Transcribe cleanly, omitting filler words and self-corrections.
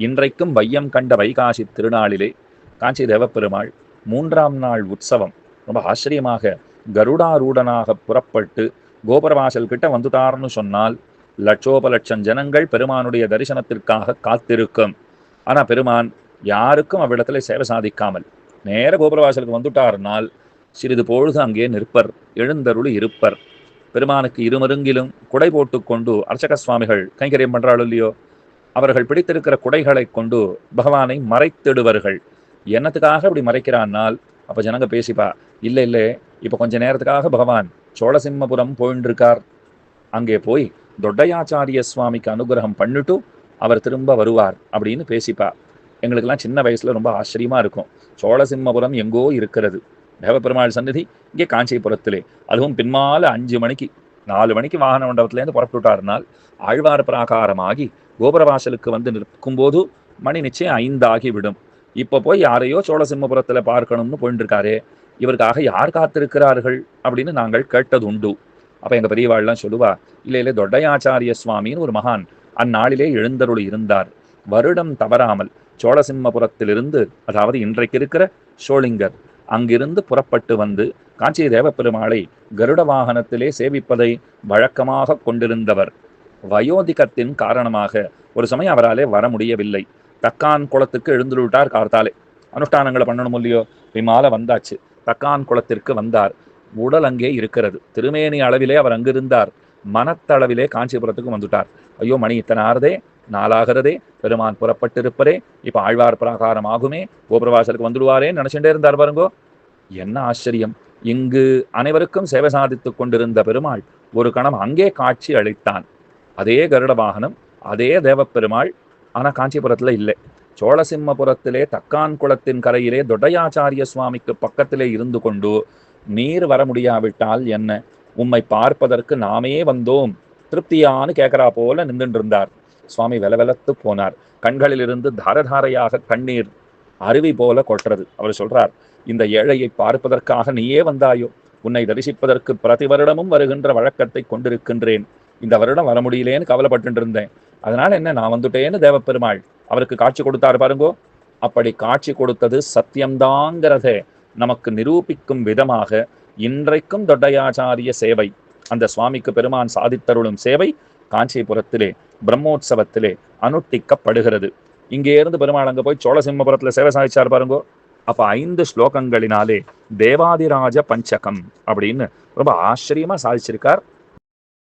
இன்றைக்கும் வையம் கண்ட வைகாசி திருநாளிலே காஞ்சி தேவப்பெருமாள் 3ஆம் நாள் உற்சவம் ரொம்ப ஆச்சரியமாக கருடாரூடனாக புறப்பட்டு கோபுரவாசல் கிட்ட வந்துட்டார்னு சொன்னால் லட்சோபலட்சம் ஜனங்கள் பெருமானுடைய தரிசனத்திற்காக காத்திருக்கும். ஆனா பெருமான் யாருக்கும் அவ்விடத்துல சேவை சாதிக்காமல் நேர கோபுரவாசலுக்கு வந்துட்டார்னால் சிறிது பொழுது அங்கே நிற்பர், எழுந்தருளி இருப்பர். பெருமானுக்கு இருமருங்கிலும் குடை போட்டு கொண்டு அர்ச்சக சுவாமிகள் கைங்கரியம் பண்றாள் இல்லையோ, அவர்கள் பிடித்திருக்கிற குடைகளை கொண்டு பகவானை மறைத்திடுவர்கள். என்னத்துக்காக அப்படி மறைக்கிறான்னால், அப்ப ஜனங்க பேசிப்பா, இல்ல இல்ல இப்ப கொஞ்ச நேரத்துக்காக பகவான் சோழசிம்மபுரம் போயின்னு இருக்கார், அங்கே போய் தொட்டையாச்சாரிய சுவாமிக்கு அனுகிரகம் பண்ணிட்டு அவர் திரும்ப வருவார் அப்படின்னு பேசிப்பா. எங்களுக்கெல்லாம் சின்ன வயசுல ரொம்ப ஆச்சரியமா இருக்கும். சோழசிம்மபுரம் எங்கோ இருக்கிறது, தேவப்பெருமாள் சந்நிதி இங்கே காஞ்சிபுரத்திலே, அதுவும் பின்மால 5 மணிக்கு 4 மணிக்கு வாகன மண்டபத்திலேருந்து புறப்பட்டுட்டார்னால் ஆழ்வார் பிராகாரமாகி கோபுரவாசலுக்கு வந்து நிற்கும்போது மணி நிச்சயம் 5 ஆகிவிடும். இப்ப போய் யாரையோ சோழசிம்மபுரத்துல பார்க்கணும்னு போயிட்டு இருக்காரே, இவருக்காக யார் காத்திருக்கிறார்கள் அப்படின்னு நாங்கள் கேட்டது உண்டு. அப்ப எங்க பெரியவாள்லாம் சொல்லுவா, இல்ல இல்ல தொட்டையாச்சாரிய சுவாமின்னு ஒரு மகான் அந்நாளிலே எழுந்தருளி இருந்தார். வருடம் தவறாமல் சோழசிம்மபுரத்திலிருந்து, அதாவது இன்றைக்கு இருக்கிற சோளிங்கர், அங்கிருந்து புறப்பட்டு வந்து காஞ்சி தேவப்பெருமாளை கருட வாகனத்திலே சேவிப்பதை வழக்கமாக கொண்டிருந்தவர். வயோதிகத்தின் காரணமாக ஒரு சமயம் அவராலே வர முடியவில்லை. தக்கான் குளத்துக்கு எழுந்துவிட்டார். கார்த்தாலே அனுஷ்டானங்களை பண்ணணும் இல்லையோ, விமால வந்தாச்சு. தக்கான் குளத்திற்கு வந்தார். உடல் அங்கே இருக்கிறது, திருமேனி அளவிலே அவர் அங்கிருந்தார். மனத்தளவிலே காஞ்சிபுரத்துக்கு வந்துட்டார். ஐயோ மணி இத்தனை ஆறுதே, நாளாகிறதே, பெருமான் புறப்பட்டிருப்பரே, இப்ப ஆழ்வார் பிரகாரம் ஆகுமே, கோபுரவாசலுக்கு வந்துடுவாரேன்னு நினைச்சுட்டே இருந்தார் பாருங்கோ. என்ன ஆச்சரியம்! இங்கு அனைவருக்கும் சேவை சாதித்துக் கொண்டிருந்த பெருமாள் ஒரு கணம் அங்கே காட்சி அளித்தான். அதே கருட வாகனம், அதே தேவப்பெருமாள், ஆனா காஞ்சிபுரத்துல இல்லை. சோழசிம்மபுரத்திலே தக்கான் குளத்தின் கரையிலே தொட்டையாச்சாரிய சுவாமிக்கு பக்கத்திலே இருந்து கொண்டு, நீர் வர முடியாவிட்டால் என்ன, உம்மை பார்ப்பதற்கு நாமே வந்தோம் திருப்தியான்னு கேட்கிறா போல நின்றுட்டு இருந்தார். சுவாமி வெலவெலத்து போனார். கண்களிலிருந்து தாரதாரையாக கண்ணீர் அருவி போல கொட்டுறது. அவர் சொல்றார், இந்த ஏழையை பார்ப்பதற்காக நீயே வந்தாயோ, உன்னை தரிசிப்பதற்கு பிரதி வருடமும் வருகின்ற வழக்கத்தை கொண்டிருக்கின்றேன், இந்த வருடம் வர முடியலேன்னு கவலைப்பட்டு இருந்தேன், அதனால என்ன நான் வந்துட்டேன்னு தேவப்பெருமாள் அவருக்கு காட்சி கொடுத்தார் பாருங்கோ. அப்படி காட்சி கொடுத்தது சத்தியம்தாங்கிறத நமக்கு நிரூபிக்கும் விதமாக இன்றைக்கும் தொட்டையாச்சாரிய சேவை, அந்த சுவாமிக்கு பெருமான் சாதித்தருளும் சேவை காஞ்சிபுரத்திலே பிரம்மோற்சவத்திலே அனுஷ்டிக்கப்படுகிறது. இங்கே இருந்து பெருமாள் அங்க போய் சோழசிம்மபுரத்துல சேவை சாதிச்சார் பாருங்கோ. அப்ப 5 ஸ்லோகங்களினாலே தேவாதிராஜ பஞ்சகம் அப்படின்னு ரொம்ப ஆச்சரியமா சாதிச்சிருக்கார்